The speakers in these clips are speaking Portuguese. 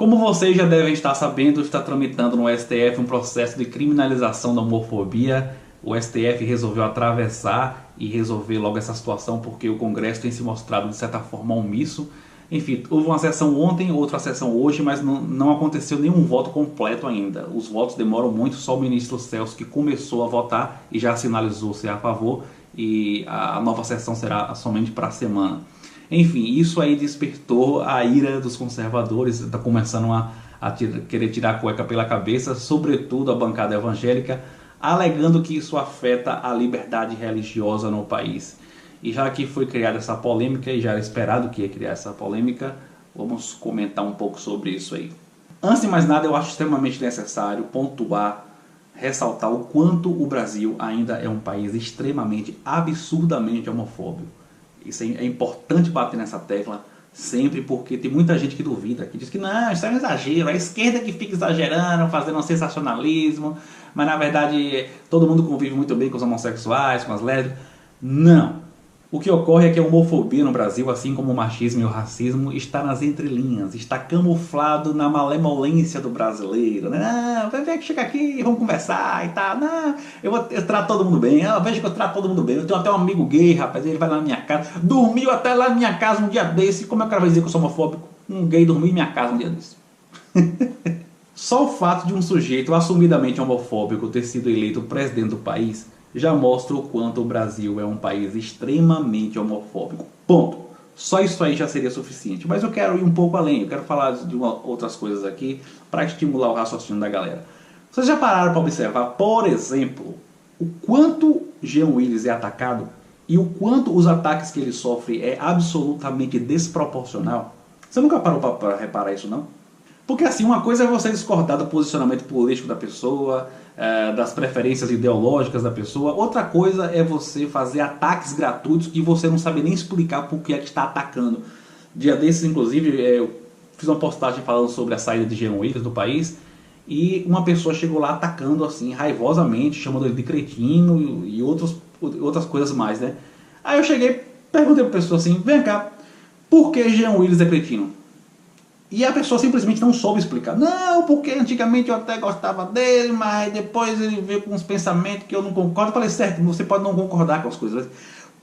Como vocês já devem estar sabendo, está tramitando no STF um processo de criminalização da homofobia. O STF resolveu atravessar e resolver logo essa situação porque o Congresso tem se mostrado de certa forma omisso. Enfim, houve uma sessão ontem, outra sessão hoje, mas não aconteceu nenhum voto completo ainda. Os votos demoram muito, só o ministro Celso que começou a votar e já sinalizou ser a favor, e a nova sessão será somente para a semana. Enfim, isso aí despertou a ira dos conservadores, está começando a querer tirar a cueca pela cabeça, sobretudo a bancada evangélica, alegando que isso afeta a liberdade religiosa no país. E já que foi criada essa polêmica, e já era esperado que ia criar essa polêmica, vamos comentar um pouco sobre isso aí. Antes de mais nada, eu acho extremamente necessário pontuar, ressaltar o quanto o Brasil ainda é um país extremamente, absurdamente homofóbico. Isso é importante bater nessa tecla sempre, porque tem muita gente que duvida, que diz que não, isso é um exagero, é a esquerda que fica exagerando, fazendo um sensacionalismo, mas na verdade todo mundo convive muito bem com os homossexuais, com as lésbicas. Não. O que ocorre é que a homofobia no Brasil, assim como o machismo e o racismo, está nas entrelinhas, está camuflado na malemolência do brasileiro. Não, vem que chega aqui, vamos conversar e tal. Não, eu trato todo mundo bem, eu vejo que eu trato todo mundo bem. Eu tenho até um amigo gay, rapaz, ele vai lá na minha casa, dormiu até lá na minha casa um dia desse. Como é que o cara vai dizer que eu sou homofóbico? Um gay dormiu em minha casa um dia desse. Só o fato de um sujeito assumidamente homofóbico ter sido eleito presidente do país já mostra o quanto o Brasil é um país extremamente homofóbico. Ponto. Só isso aí já seria suficiente. Mas eu quero ir um pouco além. Eu quero falar de outras coisas aqui para estimular o raciocínio da galera. Vocês já pararam para observar, por exemplo, o quanto Jean Willis é atacado e o quanto os ataques que ele sofre é absolutamente desproporcional? Você nunca parou para reparar isso, não? Porque assim, uma coisa é você discordar do posicionamento político da pessoa, das preferências ideológicas da pessoa. Outra coisa é você fazer ataques gratuitos que você não sabe nem explicar por que é que está atacando. Dia desses, inclusive, eu fiz uma postagem falando sobre a saída de Jean Willis do país, e uma pessoa chegou lá atacando assim, raivosamente, chamando ele de cretino e outras coisas mais, né? Aí eu cheguei, perguntei para a pessoa assim, vem cá, por que Jean Willis é cretino? E a pessoa simplesmente não soube explicar. Não, porque antigamente eu até gostava dele, mas depois ele veio com uns pensamentos que eu não concordo. Eu falei, certo, você pode não concordar com as coisas.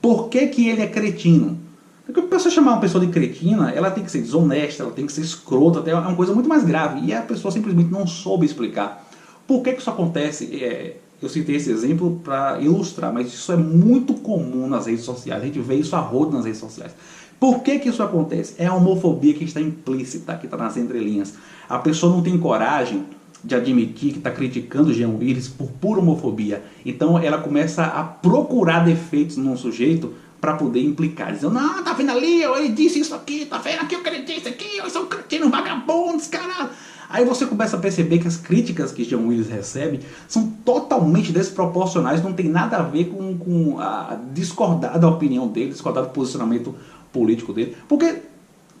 Por que que ele é cretino? Porque a pessoa chamar uma pessoa de cretina, ela tem que ser desonesta, ela tem que ser escrota, é uma coisa muito mais grave. E a pessoa simplesmente não soube explicar. Por que que isso acontece? Eu citei esse exemplo para ilustrar, mas isso é muito comum nas redes sociais. A gente vê isso a rodo nas redes sociais. Por que que isso acontece? É a homofobia que está implícita, que está nas entrelinhas. A pessoa não tem coragem de admitir que está criticando Jean Willis por pura homofobia. Então ela começa a procurar defeitos num sujeito para poder implicar. Dizendo, não, tá vendo ali, ele disse isso aqui, tá vendo aqui o que ele disse aqui, eu sou um cretino, um vagabundo, descarado. Aí você começa a perceber que as críticas que Jean Willis recebe são totalmente desproporcionais, não tem nada a ver com a discordar da opinião dele, discordar do posicionamento político dele. Porque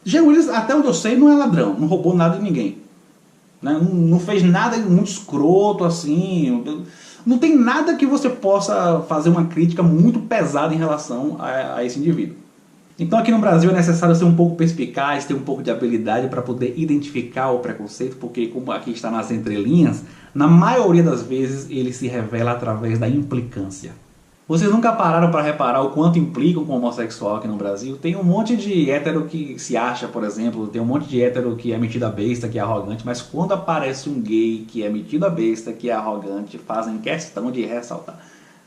Jean Willis, até onde eu sei, não é ladrão, não roubou nada de ninguém. Né? Não fez nada muito escroto assim. Não tem nada que você possa fazer uma crítica muito pesada em relação a esse indivíduo. Então aqui no Brasil é necessário ser um pouco perspicaz, ter um pouco de habilidade para poder identificar o preconceito, porque como aqui está nas entrelinhas, na maioria das vezes ele se revela através da implicância. Vocês nunca pararam para reparar o quanto implicam com o homossexual aqui no Brasil? Tem um monte de hétero que se acha, por exemplo, tem um monte de hétero que é metido a besta, que é arrogante, mas quando aparece um gay que é metido a besta, que é arrogante, fazem questão de ressaltar.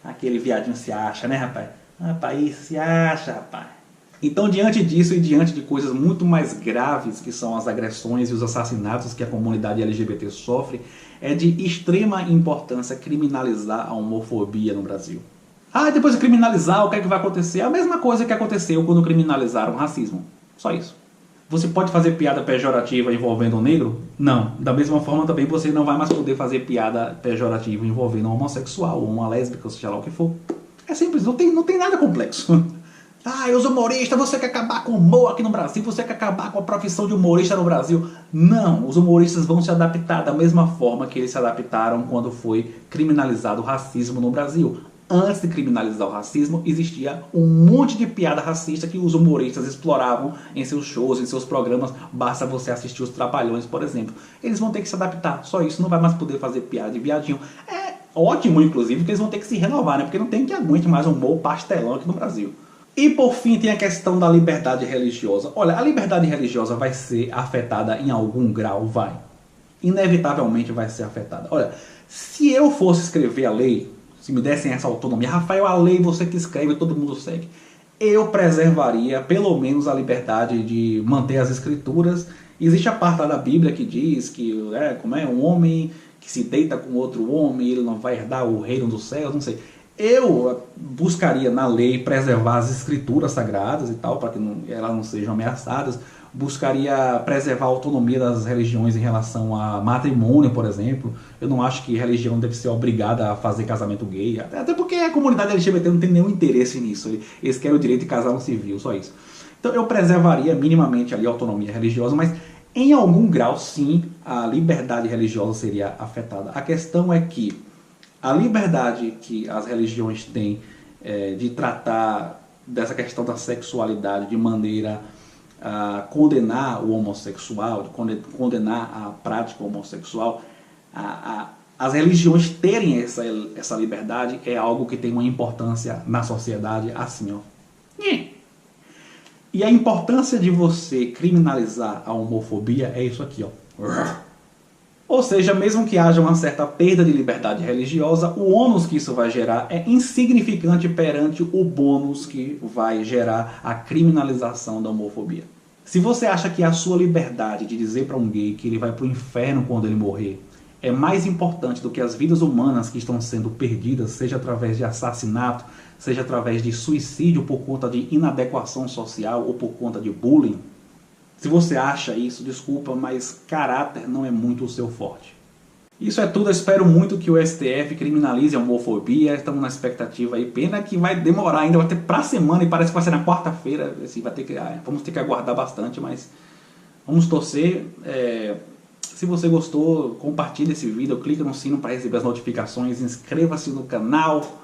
Aquele viadinho se acha, né, rapaz? Rapaz, se acha, rapaz. Então, diante disso e diante de coisas muito mais graves, que são as agressões e os assassinatos que a comunidade LGBT sofre, é de extrema importância criminalizar a homofobia no Brasil. Depois de criminalizar, o que é que vai acontecer? A mesma coisa que aconteceu quando criminalizaram o racismo. Só isso. Você pode fazer piada pejorativa envolvendo um negro? Não. Da mesma forma também você não vai mais poder fazer piada pejorativa envolvendo um homossexual ou uma lésbica, ou seja lá o que for. É simples, não tem nada complexo. Os humoristas, você quer acabar com o humor aqui no Brasil, você quer acabar com a profissão de humorista no Brasil. Não, os humoristas vão se adaptar da mesma forma que eles se adaptaram quando foi criminalizado o racismo no Brasil. Antes de criminalizar o racismo, existia um monte de piada racista que os humoristas exploravam em seus shows, em seus programas. Basta você assistir os Trapalhões, por exemplo. Eles vão ter que se adaptar, só isso, não vai mais poder fazer piada de viadinho. É ótimo, inclusive, que eles vão ter que se renovar, né? Porque não tem que aguente mais um humor pastelão aqui no Brasil. E por fim tem a questão da liberdade religiosa. Olha, a liberdade religiosa vai ser afetada em algum grau? Vai. Inevitavelmente vai ser afetada. Olha, se eu fosse escrever a lei, se me dessem essa autonomia, Rafael, a lei você que escreve, todo mundo segue, eu preservaria pelo menos a liberdade de manter as escrituras. Existe a parte lá da Bíblia que diz que como é um homem que se deita com outro homem, ele não vai herdar o reino dos céus, não sei. Eu buscaria na lei preservar as escrituras sagradas e tal, para que elas não sejam ameaçadas. Buscaria preservar a autonomia das religiões em relação a matrimônio, por exemplo. Eu não acho que religião deve ser obrigada a fazer casamento gay, até porque a comunidade LGBT não tem nenhum interesse nisso. Eles querem o direito de casar no civil, só isso. Então eu preservaria minimamente ali a autonomia religiosa, mas em algum grau, sim, a liberdade religiosa seria afetada. A questão é que a liberdade que as religiões têm de tratar dessa questão da sexualidade de maneira a condenar o homossexual, de condenar a prática homossexual, as religiões terem essa liberdade é algo que tem uma importância na sociedade assim, ó. E a importância de você criminalizar a homofobia é isso aqui, ó. Ou seja, mesmo que haja uma certa perda de liberdade religiosa, o ônus que isso vai gerar é insignificante perante o bônus que vai gerar a criminalização da homofobia. Se você acha que a sua liberdade de dizer para um gay que ele vai para o inferno quando ele morrer é mais importante do que as vidas humanas que estão sendo perdidas, seja através de assassinato, seja através de suicídio por conta de inadequação social ou por conta de bullying, se você acha isso, desculpa, mas caráter não é muito o seu forte. Isso é tudo, eu espero muito que o STF criminalize a homofobia, estamos na expectativa aí, pena que vai demorar ainda, vai ter pra semana e parece que vai ser na quarta-feira, assim, vamos ter que aguardar bastante, mas vamos torcer. Se você gostou, compartilhe esse vídeo, clica no sino para receber as notificações, inscreva-se no canal.